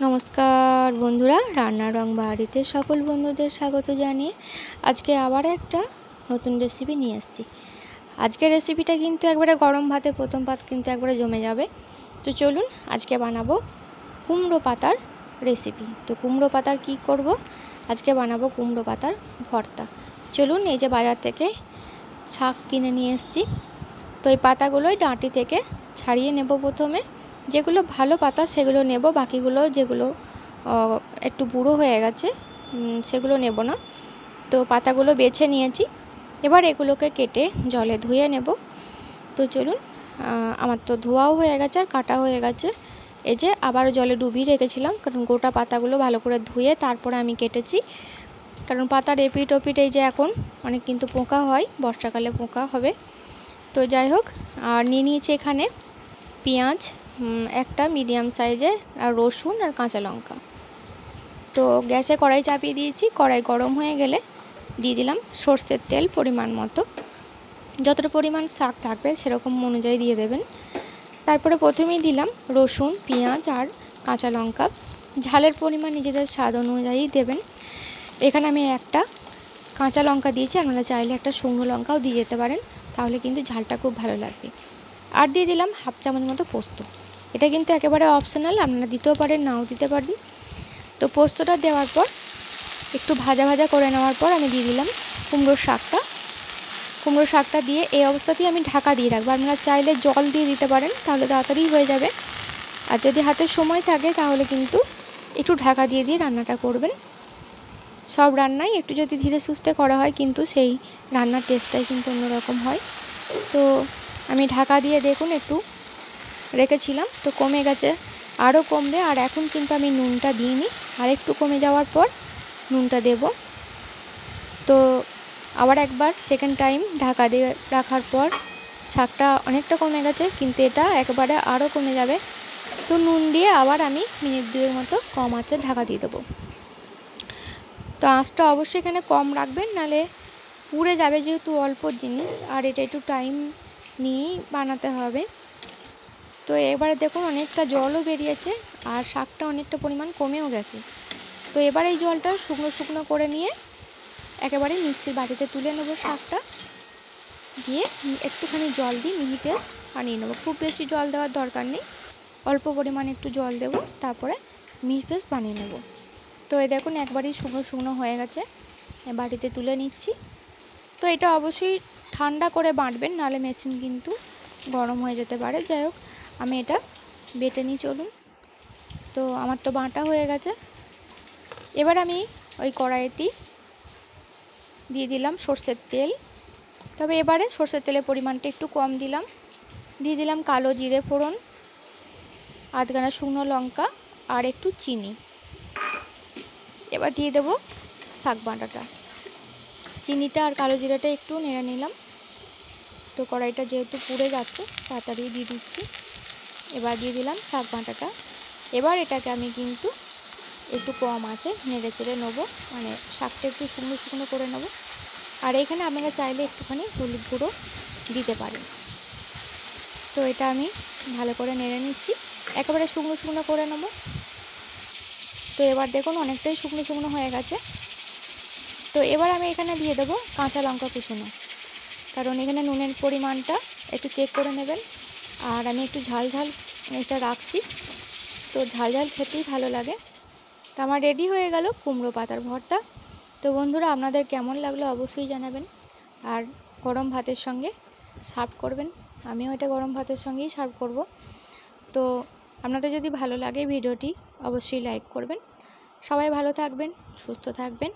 নমস্কার বন্ধুরা, রান্নার রং বাড়িতে সকল বন্ধুদের স্বাগত জানিয়ে আজকে আবার একটা নতুন রেসিপি নিয়ে এসেছি। আজকের রেসিপিটা কিন্তু একবারে গরম ভাতের প্রথম পাত কিন্তু একবারে জমে যাবে। তো চলুন আজকে বানাবো কুমড়ো পাতার রেসিপি। তো কুমড়ো পাতার কি করব, আজকে বানাবো কুমড়ো পাতার ভর্তা। চলুন, এই যে বাজার থেকে শাক কিনে নিয়ে এসেছি। তো এই পাতাগুলোই ডাঁটি থেকে ছাড়িয়ে নেব। প্রথমে যেগুলো ভালো পাতা সেগুলো নেব, বাকিগুলো যেগুলো একটু বুড়ো হয়ে গেছে সেগুলো নেব না। তো পাতাগুলো বেছে নিয়েছি, এবার এগুলোকে কেটে জলে ধুয়ে নেব। তো চলুন, আমার তো ধোয়াও হয়ে গেছে আর কাটা হয়ে গেছে। এই যে আবার জলে ডুবিয়ে রেখেছিলাম, কারণ গোটা পাতাগুলো ভালো করে ধুয়ে তারপরে আমি কেটেছি। কারণ পাতার এপিট ওপিট এই যে এখন অনেক কিন্তু পোকা হয়, বর্ষাকালে পোকা হবে। তো যাই হোক, আর নিয়ে নিয়েছি এখানে পেঁয়াজ একটা মিডিয়াম সাইজের, আর রসুন আর কাঁচা লঙ্কা। তো গ্যাসে কড়াই চাপিয়ে দিয়েছি, কড়াই গরম হয়ে গেলে দিয়ে দিলাম সর্ষের তেল পরিমাণ মতো। যতটা পরিমাণ শাক থাকবে সেরকম অনুযায়ী দিয়ে দেবেন। তারপরে প্রথমেই দিলাম রসুন, পেঁয়াজ আর কাঁচা লঙ্কা। ঝালের পরিমাণ নিজেদের স্বাদ অনুযায়ী দেবেন। এখানে আমি একটা কাঁচা লঙ্কা দিয়েছি, আপনারা চাইলে একটা শুকনো লঙ্কাও দিয়ে যেতে পারেন, তাহলে কিন্তু ঝালটা খুব ভালো লাগবে। আর দিয়ে দিলাম হাফ চামচ মতো পোস্ত। এটা কিন্তু একেবারে অপশনাল, আপনারা দিতেও পারেন নাও দিতে পারেন। তো পোস্তটা দেওয়ার পর একটু ভাজা ভাজা করে নেওয়ার পর আমি দিয়ে দিলাম কুমড়ো শাকটা দিয়ে এই অবস্থাতেই আমি ঢাকা দিয়ে রাখবো। আপনারা চাইলে জল দিয়ে দিতে পারেন, তাহলে তাড়াতাড়ি হয়ে যাবে। আর যদি হাতে সময় থাকে তাহলে কিন্তু একটু ঢাকা দিয়ে দিয়ে রান্নাটা করবেন। সব রান্নাই একটু যদি ধীরে সুস্থে করা হয় কিন্তু সেই রান্নার টেস্টটাই কিন্তু অন্যরকম হয়। তো আমি ঢাকা দিয়ে দেখুন একটু রেখেছিলাম, তো কমে গেছে, আরও কমবে। আর এখন কিন্তু আমি নুনটা দিইনি, আর একটু কমে যাওয়ার পর নুনটা দেব। তো আবার একবার সেকেন্ড টাইম ঢাকা দিয়ে রাখার পর শাকটা অনেকটা কমে গেছে, কিন্তু এটা একবারে আরও কমে যাবে। তো নুন দিয়ে আবার আমি মিনিট 2 মতো কম আঁচে ঢাকা দিয়ে দেবো। তো আঁচটা অবশ্যই এখানে কম রাখবেন, নাহলে পুড়ে যাবে, যেহেতু অল্প জিনিস আর এটা একটু টাইম নিয়েই বানাতে হবে। তো এবারে দেখুন অনেকটা জলও বেরিয়েছে আর শাকটা অনেকটা পরিমাণ কমেও গেছে। তো এবার এই জলটা শুকনো শুকনো করে নিয়ে একেবারে মিক্সির বাটিতে তুলে নেবো। শাকটা দিয়ে একটুখানি জল দিয়ে মিহি পেস্ট বানিয়ে নেবো। খুব বেশি জল দেওয়ার দরকার নেই, অল্প পরিমাণে একটু জল দেবো, তারপরে মিহি পেস্ট বানিয়ে নেব। তো এই দেখুন একবারই শুকনো শুকনো হয়ে গেছে, বাটিতে তুলে নিচ্ছি। তো এটা অবশ্যই ঠান্ডা করে বাটবেন, নাহলে মেশিন কিন্তু গরম হয়ে যেতে পারে। যাই হোক, আমি এটা বেটে নিই। চলুন, তো আমার তো বাটা হয়ে গেছে। এবার আমি ওই কড়াইতেই দিয়ে দিলাম সর্ষের তেল। তবে এবারে সর্ষের তেলের পরিমাণটা একটু কম দিলাম। দিয়ে দিলাম কালো জিরে ফোড়ন, আধখানা শুকনো লঙ্কা আর একটু চিনি। এবার দিয়ে দেবো শাক বাটাটা। চিনিটা আর কালো জিরাটা একটু নেড়ে নিলাম। তো কড়াইটা যেহেতু পুড়ে যাচ্ছে তাড়াতাড়ি দিয়ে দিচ্ছি। এবার দিয়ে দিলাম শাক বাটাটা। এবার এটাকে আমি কিন্তু একটু কম আঁচে নেড়ে চেড়ে নেবো, মানে শাকটা একটু শুকনো শুকনো করে নেবো। আর এখানে আপনারা চাইলে একটুখানি হলুদ গুঁড়ো দিতে পারেন। তো এটা আমি ভালো করে নেড়ে নিচ্ছি, একেবারে শুকনো শুকনো করে নেবো। তো এবার দেখুন অনেকটাই শুকনো শুকনো হয়ে গেছে। তো এবার আমি এখানে দিয়ে দেবো কাঁচা লঙ্কা কুচনো, কারণ এখানে নুনের পরিমাণটা একটু চেক করে নেবেন। আর আমি একটু ঝাল ঝাল এটা রাখছি, তো ঝাল ঝাল খেতেই ভালো লাগে। তো আমার রেডি হয়ে গেল কুমড়ো পাতার ভর্তা। তো বন্ধুরা, আপনাদের কেমন লাগলো অবশ্যই জানাবেন। আর গরম ভাতের সঙ্গে সার্ভ করবেন, আমিও এটা গরম ভাতের সঙ্গেই সার্ভ করব। তো আপনাদের যদি ভালো লাগে ভিডিওটি অবশ্যই লাইক করবেন। সবাই ভালো থাকবেন, সুস্থ থাকবেন।